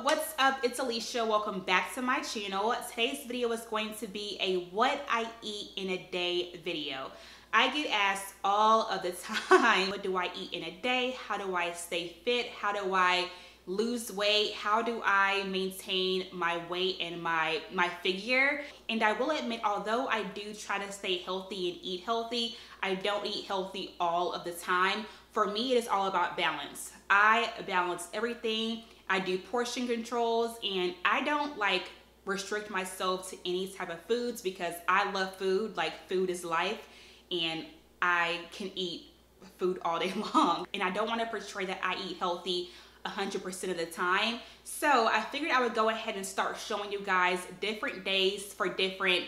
What's up? It's Alicia. Welcome back to my channel. Today's video is going to be a what I eat in a day video. I get asked all of the time, what do I eat in a day? How do I stay fit? How do I lose weight? How do I maintain my weight and my figure? And I will admit, although I do try to stay healthy and eat healthy, I don't eat healthy all of the time. For me, it is all about balance. I balance everything. I do portion controls, and I don't like restrict myself to any type of foods because I love food. Like, food is life, and I can eat food all day long. And I don't want to portray that I eat healthy 100% of the time. So I figured I would go ahead and start showing you guys different days for different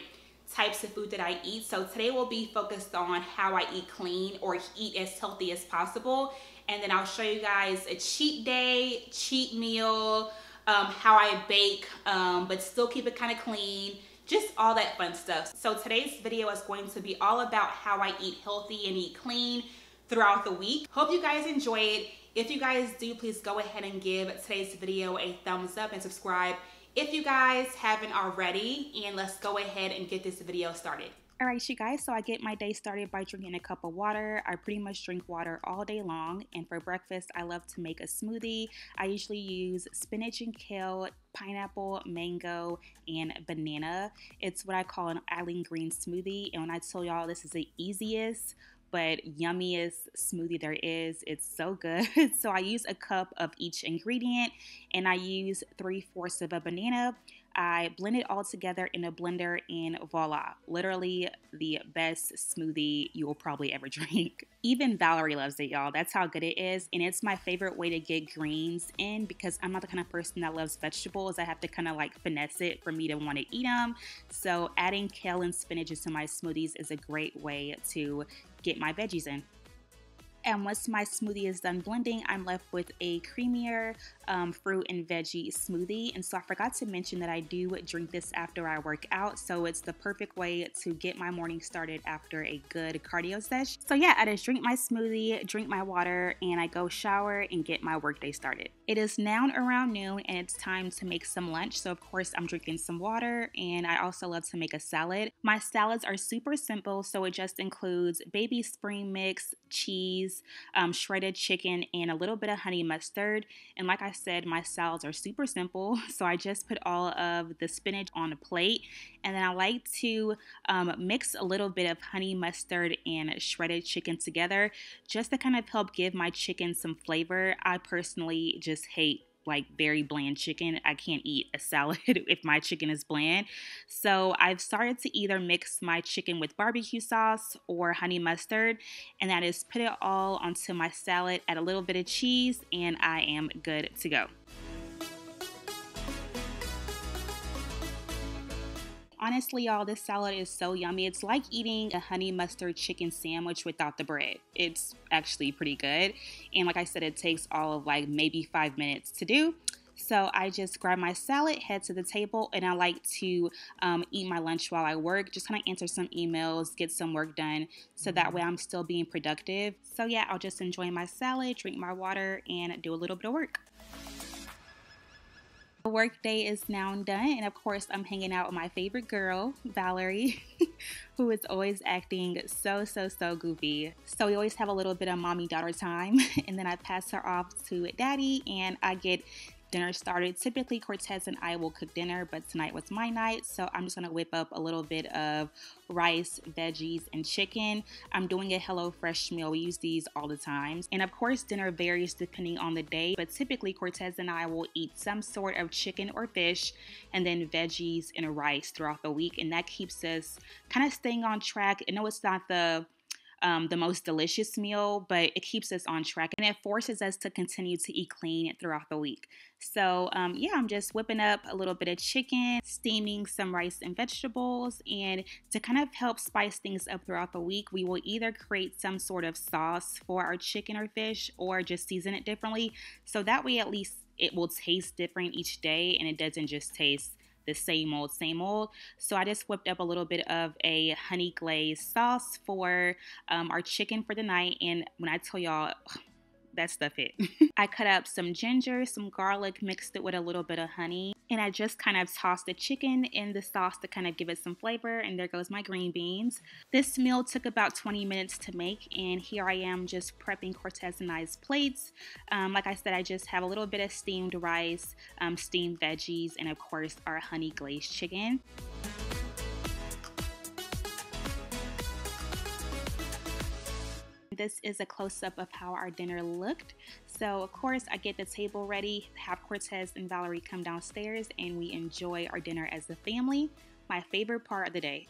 types of food that I eat. So today will be focused on how I eat clean or eat as healthy as possible. And then I'll show you guys a cheat day, cheat meal, how I bake, but still keep it kind of clean, just all that fun stuff. So today's video is going to be all about how I eat healthy and eat clean throughout the week. Hope you guys enjoy it. If you guys do, please go ahead and give today's video a thumbs up and subscribe if you guys haven't already, and let's go ahead and get this video started. All right, you guys, so I get my day started by drinking a cup of water. I pretty much drink water all day long, and for breakfast, I love to make a smoothie. I usually use spinach and kale, pineapple, mango, and banana. It's what I call an island green smoothie, and when I tell y'all this is the easiest but yummiest smoothie there is, it's so good. So I use a cup of each ingredient, and I use 3/4 of a banana. I blend it all together in a blender, and voila, literally the best smoothie you will probably ever drink. Even Valerie loves it, y'all. That's how good it is, and it's my favorite way to get greens in because I'm not the kind of person that loves vegetables. I have to kind of like finesse it for me to want to eat them. So adding kale and spinach into my smoothies is a great way to get my veggies in. And once my smoothie is done blending, I'm left with a creamier fruit and veggie smoothie. And so I forgot to mention that I do drink this after I work out. So it's the perfect way to get my morning started after a good cardio session. So yeah, I just drink my smoothie, drink my water, and I go shower and get my workday started. It is now around noon, and it's time to make some lunch. So of course I'm drinking some water, and I also love to make a salad. My salads are super simple, so it just includes baby spring mix, cheese, shredded chicken, and a little bit of honey mustard. And like I said, my salads are super simple, so I just put all of the spinach on a plate, and then I like to mix a little bit of honey mustard and shredded chicken together just to kind of help give my chicken some flavor. I personally just hate like very bland chicken. I can't eat a salad if my chicken is bland. So I've started to either mix my chicken with barbecue sauce or honey mustard, and that is put it all onto my salad, add a little bit of cheese, and I am good to go. Honestly, y'all, this salad is so yummy. It's like eating a honey mustard chicken sandwich without the bread. It's actually pretty good. And like I said, it takes all of like maybe 5 minutes to do. So I just grab my salad, head to the table, and I like to eat my lunch while I work. Just kind of answer some emails, get some work done, so that way I'm still being productive. So yeah, I'll just enjoy my salad, drink my water, and do a little bit of work. The work day is now done, and of course I'm hanging out with my favorite girl, Valerie, who is always acting so goofy. So we always have a little bit of mommy-daughter time, and then I pass her off to daddy, and I get dinner started. Typically Cortez and I will cook dinner, but tonight was my night, so I'm just gonna whip up a little bit of rice, veggies, and chicken. I'm doing a HelloFresh meal. We use these all the time. And of course dinner varies depending on the day, but typically Cortez and I will eat some sort of chicken or fish and then veggies and rice throughout the week, and that keeps us kind of staying on track. I know it's not the most delicious meal, but it keeps us on track, and it forces us to continue to eat clean throughout the week. So yeah, I'm just whipping up a little bit of chicken, steaming some rice and vegetables, and to kind of help spice things up throughout the week, we will either create some sort of sauce for our chicken or fish or just season it differently. So that way at least it will taste different each day, and it doesn't just taste the same old. So I just whipped up a little bit of a honey glazed sauce for our chicken for the night. And when I tell y'all, that stuff hit. I cut up some ginger, some garlic, mixed it with a little bit of honey, and I just kind of tossed the chicken in the sauce to kind of give it some flavor, and there goes my green beans. This meal took about 20 minutes to make, and here I am just prepping Cortez-nized plates. Like I said, I just have a little bit of steamed rice, steamed veggies, and of course our honey glazed chicken. This is a close-up of how our dinner looked. So of course I get the table ready, have Cortez and Valerie come downstairs, and we enjoy our dinner as a family. My favorite part of the day.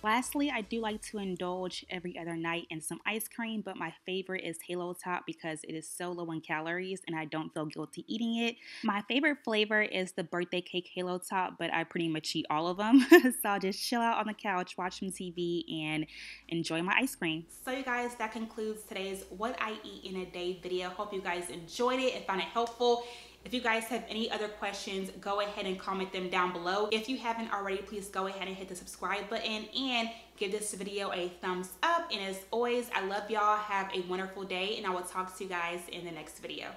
Lastly, I do like to indulge every other night in some ice cream, but my favorite is Halo Top because it is so low in calories and I don't feel guilty eating it. My favorite flavor is the birthday cake Halo Top, but I pretty much eat all of them. So I'll just chill out on the couch, watch some TV, and enjoy my ice cream. So you guys, that concludes today's What I Eat in a Day video. Hope you guys enjoyed it and found it helpful. If you guys have any other questions, go ahead and comment them down below. If you haven't already, please go ahead and hit the subscribe button and give this video a thumbs up. And as always, I love y'all. Have a wonderful day, and I will talk to you guys in the next video.